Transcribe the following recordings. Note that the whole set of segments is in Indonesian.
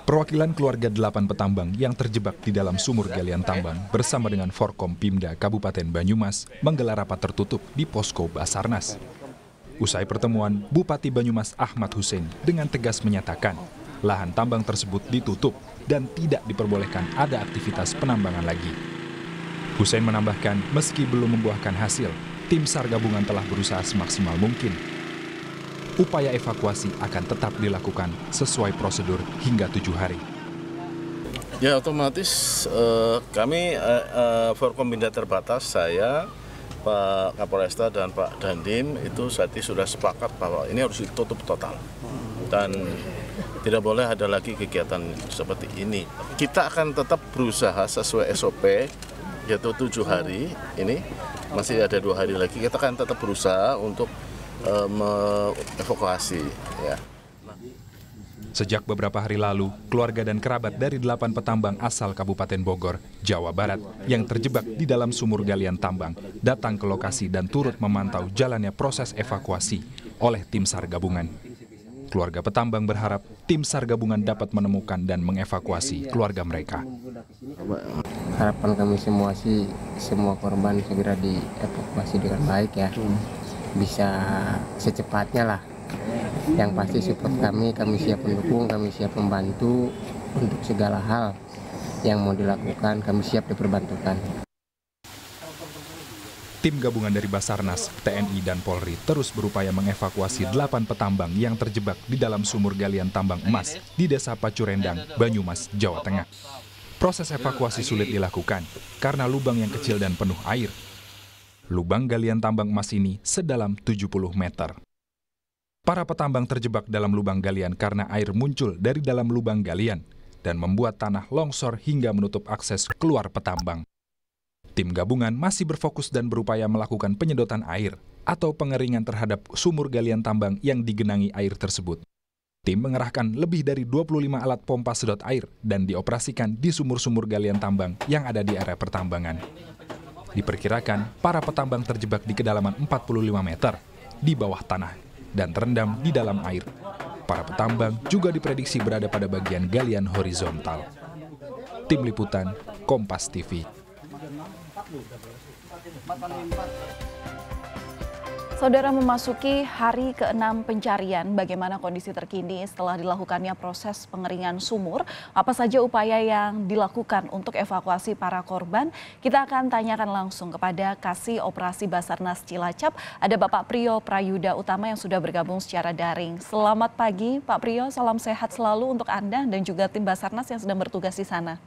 Perwakilan keluarga 8 petambang yang terjebak di dalam sumur galian tambang bersama dengan Forkom Pimda Kabupaten Banyumas menggelar rapat tertutup di posko Basarnas. Usai pertemuan, Bupati Banyumas Ahmad Hussein dengan tegas menyatakan lahan tambang tersebut ditutup dan tidak diperbolehkan ada aktivitas penambangan lagi. Hussein menambahkan meski belum membuahkan hasil, tim SAR gabungan telah berusaha semaksimal mungkin. Upaya evakuasi akan tetap dilakukan sesuai prosedur hingga 7 hari. Ya otomatis kami Forkom Pimda terbatas, saya, Pak Kapolresta dan Pak Dandim itu saat ini sudah sepakat bahwa ini harus ditutup total dan tidak boleh ada lagi kegiatan seperti ini. Kita akan tetap berusaha sesuai SOP yaitu 7 hari ini, masih ada 2 hari lagi kita akan tetap berusaha untuk mengevakuasi. Ya. Sejak beberapa hari lalu, keluarga dan kerabat dari 8 petambang asal Kabupaten Bogor, Jawa Barat yang terjebak di dalam sumur galian tambang datang ke lokasi dan turut memantau jalannya proses evakuasi oleh tim SAR gabungan. Keluarga petambang berharap tim SAR gabungan dapat menemukan dan mengevakuasi keluarga mereka. Harapan kami semua sih semua korban segera dievakuasi dengan baik ya. Bisa secepatnya lah. Yang pasti support kami siap mendukung, kami siap membantu untuk segala hal yang mau dilakukan, kami siap diperbantukan. Tim gabungan dari Basarnas, TNI, dan Polri terus berupaya mengevakuasi 8 petambang yang terjebak di dalam sumur galian tambang emas di Desa Pacurendang, Banyumas, Jawa Tengah. Proses evakuasi sulit dilakukan karena lubang yang kecil dan penuh air. Lubang galian tambang emas ini sedalam 70 meter. Para petambang terjebak dalam lubang galian karena air muncul dari dalam lubang galian dan membuat tanah longsor hingga menutup akses keluar petambang. Tim gabungan masih berfokus dan berupaya melakukan penyedotan air atau pengeringan terhadap sumur galian tambang yang digenangi air tersebut. Tim mengerahkan lebih dari 25 alat pompa sedot air dan dioperasikan di sumur-sumur galian tambang yang ada di area pertambangan. Diperkirakan para petambang terjebak di kedalaman 45 meter di bawah tanah dan terendam di dalam air. Para petambang juga diprediksi berada pada bagian galian horizontal. Tim Liputan, Kompas TV. Saudara, memasuki hari ke-6 pencarian, bagaimana kondisi terkini setelah dilakukannya proses pengeringan sumur? Apa saja upaya yang dilakukan untuk evakuasi para korban? Kita akan tanyakan langsung kepada Kasih Operasi Basarnas Cilacap. Ada Bapak Priyo Prayuda Utama yang sudah bergabung secara daring. Selamat pagi Pak Priyo, salam sehat selalu untuk Anda dan juga tim Basarnas yang sedang bertugas di sana.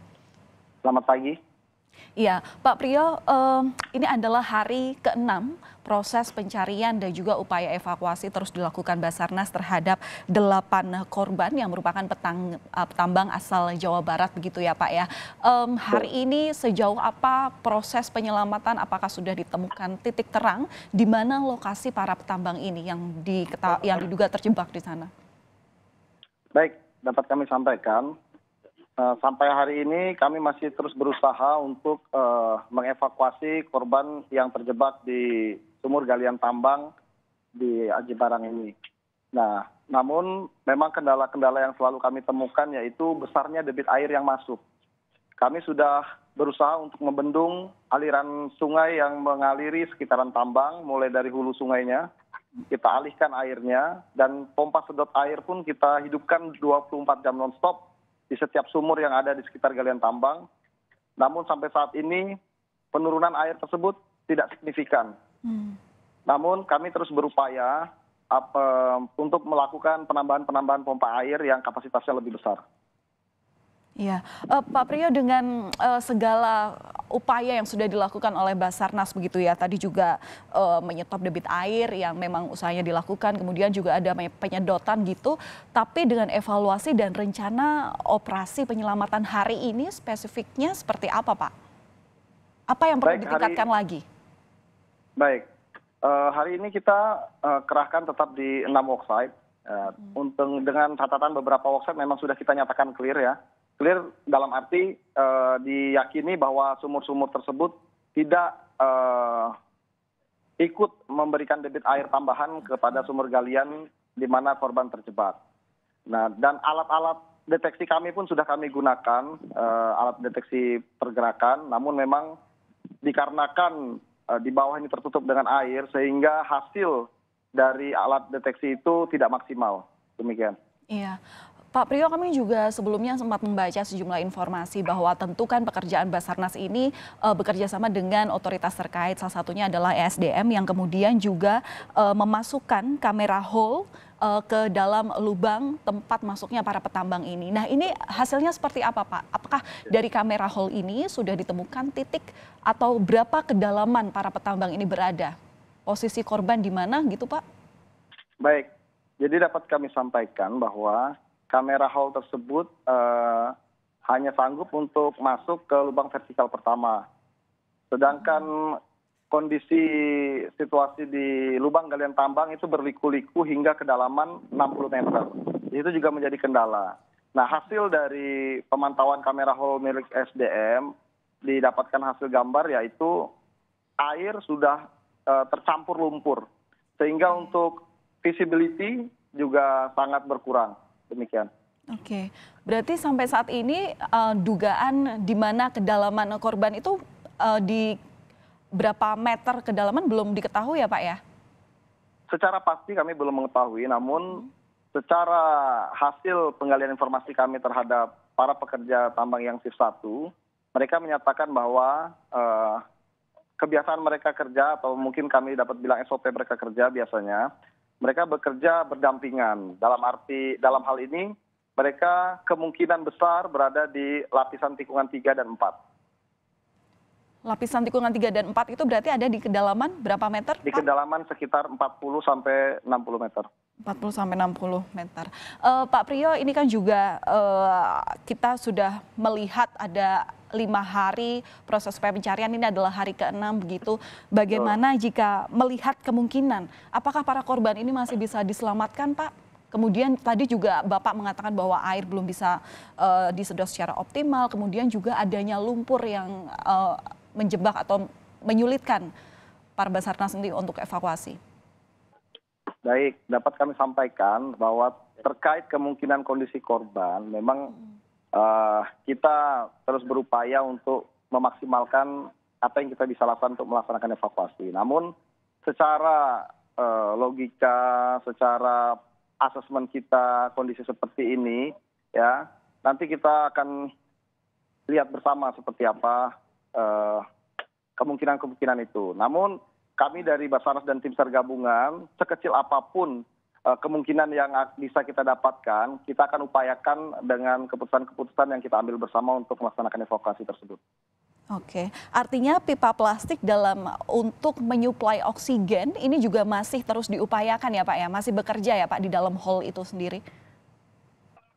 Selamat pagi. Iya, Pak Priyo, ini adalah hari ke-6 proses pencarian dan juga upaya evakuasi terus dilakukan Basarnas terhadap 8 korban yang merupakan petambang asal Jawa Barat begitu ya Pak ya. Hari ini sejauh apa proses penyelamatan, apakah sudah ditemukan titik terang di mana lokasi para petambang ini yang diduga terjebak di sana? Baik, dapat kami sampaikan. Sampai hari ini kami masih terus berusaha untuk mengevakuasi korban yang terjebak di sumur galian tambang di Aji Barang ini. Nah, namun memang kendala-kendala yang selalu kami temukan yaitu besarnya debit air yang masuk. Kami sudah berusaha untuk membendung aliran sungai yang mengaliri sekitaran tambang, mulai dari hulu sungainya. Kita alihkan airnya dan pompa sedot air pun kita hidupkan 24 jam non-stop di setiap sumur yang ada di sekitar galian tambang. Namun sampai saat ini penurunan air tersebut tidak signifikan. Namun kami terus berupaya untuk melakukan penambahan pompa air yang kapasitasnya lebih besar. Ya, Pak Priyo, dengan segala upaya yang sudah dilakukan oleh Basarnas begitu ya, tadi juga menyetop debit air yang memang usahanya dilakukan, kemudian juga ada penyedotan gitu, tapi dengan evaluasi dan rencana operasi penyelamatan hari ini spesifiknya seperti apa Pak? Apa yang perlu ditingkatkan lagi? Baik, hari ini kita kerahkan tetap di 6 worksite. Dengan catatan beberapa worksite memang sudah kita nyatakan clear ya. Clear dalam arti diyakini bahwa sumur-sumur tersebut tidak ikut memberikan debit air tambahan kepada sumur galian di mana korban terjebak. Nah, dan alat-alat deteksi kami pun sudah kami gunakan, alat deteksi pergerakan, namun memang dikarenakan di bawah ini tertutup dengan air, sehingga hasil dari alat deteksi itu tidak maksimal. Demikian. Iya. Pak Priyo, kami juga sebelumnya sempat membaca sejumlah informasi bahwa tentu kan pekerjaan Basarnas ini bekerja sama dengan otoritas terkait, salah satunya adalah ESDM yang kemudian juga memasukkan kamera hole ke dalam lubang tempat masuknya para petambang ini. Nah, ini hasilnya seperti apa, Pak? Apakah dari kamera hole ini sudah ditemukan titik atau berapa kedalaman para petambang ini berada? Posisi korban di mana gitu, Pak? Baik, jadi dapat kami sampaikan bahwa kamera hole tersebut hanya sanggup untuk masuk ke lubang vertikal pertama. Sedangkan kondisi situasi di lubang galian tambang itu berliku-liku hingga kedalaman 60 meter. Itu juga menjadi kendala. Nah, hasil dari pemantauan kamera hole milik SDM didapatkan hasil gambar yaitu air sudah tercampur lumpur. Sehingga untuk visibility juga sangat berkurang. Demikian. Oke, berarti sampai saat ini dugaan di mana kedalaman korban itu di berapa meter kedalaman belum diketahui ya Pak ya? Secara pasti kami belum mengetahui, namun secara hasil penggalian informasi kami terhadap para pekerja tambang yang shift 1, mereka menyatakan bahwa kebiasaan mereka kerja atau mungkin kami dapat bilang SOP mereka kerja biasanya, mereka bekerja berdampingan. Dalam hal ini mereka kemungkinan besar berada di lapisan tikungan 3 dan 4. Lapisan tikungan 3 dan 4 itu berarti ada di kedalaman berapa meter? Di kedalaman sekitar 40 sampai 60 meter. 40 sampai 60 meter. Pak Priyo, ini kan juga kita sudah melihat ada 5 hari proses pencarian, ini adalah hari ke-6 begitu. Bagaimana jika melihat kemungkinan, apakah para korban ini masih bisa diselamatkan, Pak? Kemudian tadi juga Bapak mengatakan bahwa air belum bisa disedot secara optimal, kemudian juga adanya lumpur yang menjebak atau menyulitkan para Basarnas sendiri untuk evakuasi. Baik, dapat kami sampaikan bahwa terkait kemungkinan kondisi korban, memang kita terus berupaya untuk memaksimalkan apa yang kita bisa lakukan untuk melaksanakan evakuasi. Namun secara logika, secara asesmen kita kondisi seperti ini, ya nanti kita akan lihat bersama seperti apa kemungkinan-kemungkinan itu. Namun kami dari Basarnas dan tim SAR gabungan, sekecil apapun kemungkinan yang bisa kita dapatkan, kita akan upayakan dengan keputusan-keputusan yang kita ambil bersama untuk melaksanakan evakuasi tersebut. Oke, artinya pipa plastik untuk menyuplai oksigen ini juga masih terus diupayakan ya Pak ya, masih bekerja ya Pak di dalam hall itu sendiri?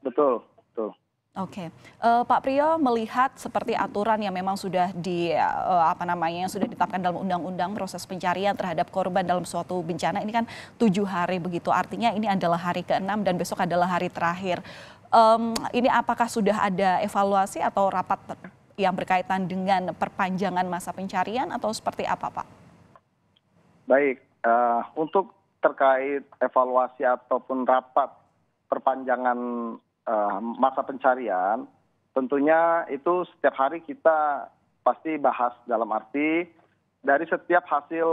Betul, betul. Oke, Pak Priyo melihat seperti aturan yang memang sudah yang sudah ditetapkan dalam undang-undang proses pencarian terhadap korban dalam suatu bencana ini kan 7 hari begitu, artinya ini adalah hari ke-6 dan besok adalah hari terakhir. Ini apakah sudah ada evaluasi atau rapat yang berkaitan dengan perpanjangan masa pencarian atau seperti apa Pak? Baik, untuk terkait evaluasi ataupun rapat perpanjangan masa pencarian, tentunya itu setiap hari kita pasti bahas, dalam arti dari setiap hasil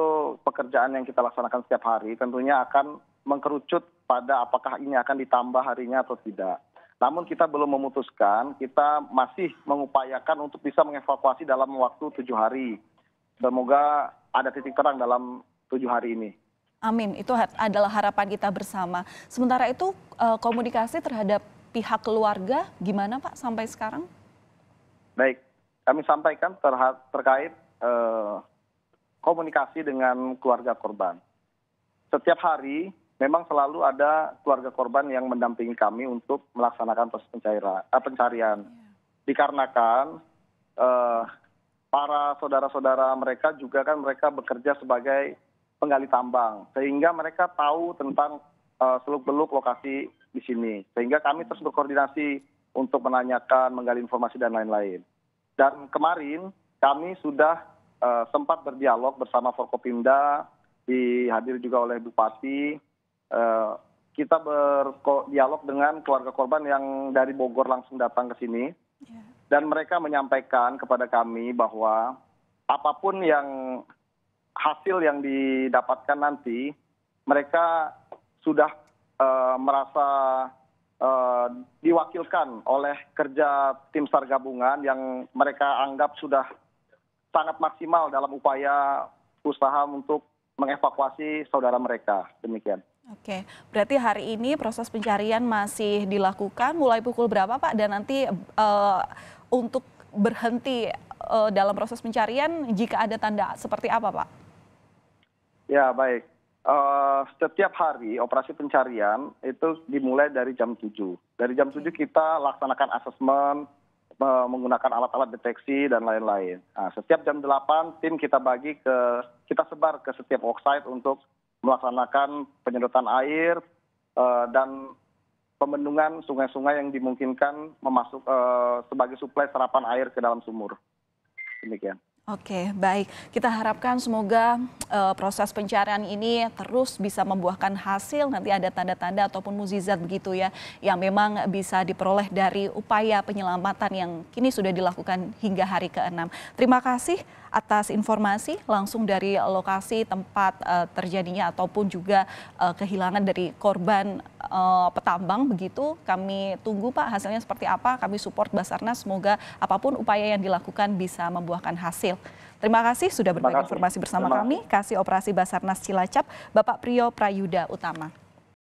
pekerjaan yang kita laksanakan setiap hari tentunya akan mengkerucut pada apakah ini akan ditambah harinya atau tidak. Namun kita belum memutuskan, kita masih mengupayakan untuk bisa mengevakuasi dalam waktu 7 hari. Semoga ada titik terang dalam 7 hari ini. Amin, itu adalah harapan kita bersama. Sementara itu komunikasi terhadap pihak keluarga gimana Pak sampai sekarang? Baik, kami sampaikan terkait komunikasi dengan keluarga korban. Setiap hari memang selalu ada keluarga korban yang mendampingi kami untuk melaksanakan proses pencarian. Dikarenakan para saudara-saudara mereka juga kan mereka bekerja sebagai penggali tambang, sehingga mereka tahu tentang seluk-beluk lokasi di sini. Sehingga kami terus berkoordinasi untuk menanyakan, menggali informasi dan lain-lain. Dan kemarin kami sudah sempat berdialog bersama Forkopimda, dihadiri juga oleh Bupati. kita berdialog dengan keluarga korban yang dari Bogor langsung datang ke sini. Dan mereka menyampaikan kepada kami bahwa apapun yang hasil yang didapatkan nanti, mereka sudah merasa diwakilkan oleh kerja tim SAR gabungan yang mereka anggap sudah sangat maksimal dalam upaya usaha untuk mengevakuasi saudara mereka. Demikian. Oke, berarti hari ini proses pencarian masih dilakukan mulai pukul berapa Pak? Dan nanti untuk berhenti dalam proses pencarian jika ada tanda seperti apa Pak? Ya baik, setiap hari operasi pencarian itu dimulai dari jam 7. Dari jam 7 kita laksanakan asesmen, menggunakan alat-alat deteksi dan lain-lain. Nah, setiap jam 8 tim kita sebar ke setiap worksite untuk melaksanakan penyedotan air dan pembendungan sungai-sungai yang dimungkinkan memasuk sebagai suplai serapan air ke dalam sumur. Demikian. Oke, baik. Kita harapkan semoga proses pencarian ini terus bisa membuahkan hasil. Nanti ada tanda-tanda ataupun mukjizat begitu ya, yang memang bisa diperoleh dari upaya penyelamatan yang kini sudah dilakukan hingga hari ke-6. Terima kasih atas informasi langsung dari lokasi tempat terjadinya ataupun juga kehilangan dari korban petambang begitu. Kami tunggu Pak hasilnya seperti apa. Kami support Basarnas, semoga apapun upaya yang dilakukan bisa membuahkan hasil. Terima kasih sudah berbagi informasi bersama kami. Kasih Operasi Basarnas Cilacap, Bapak Priyo Prayuda Utama.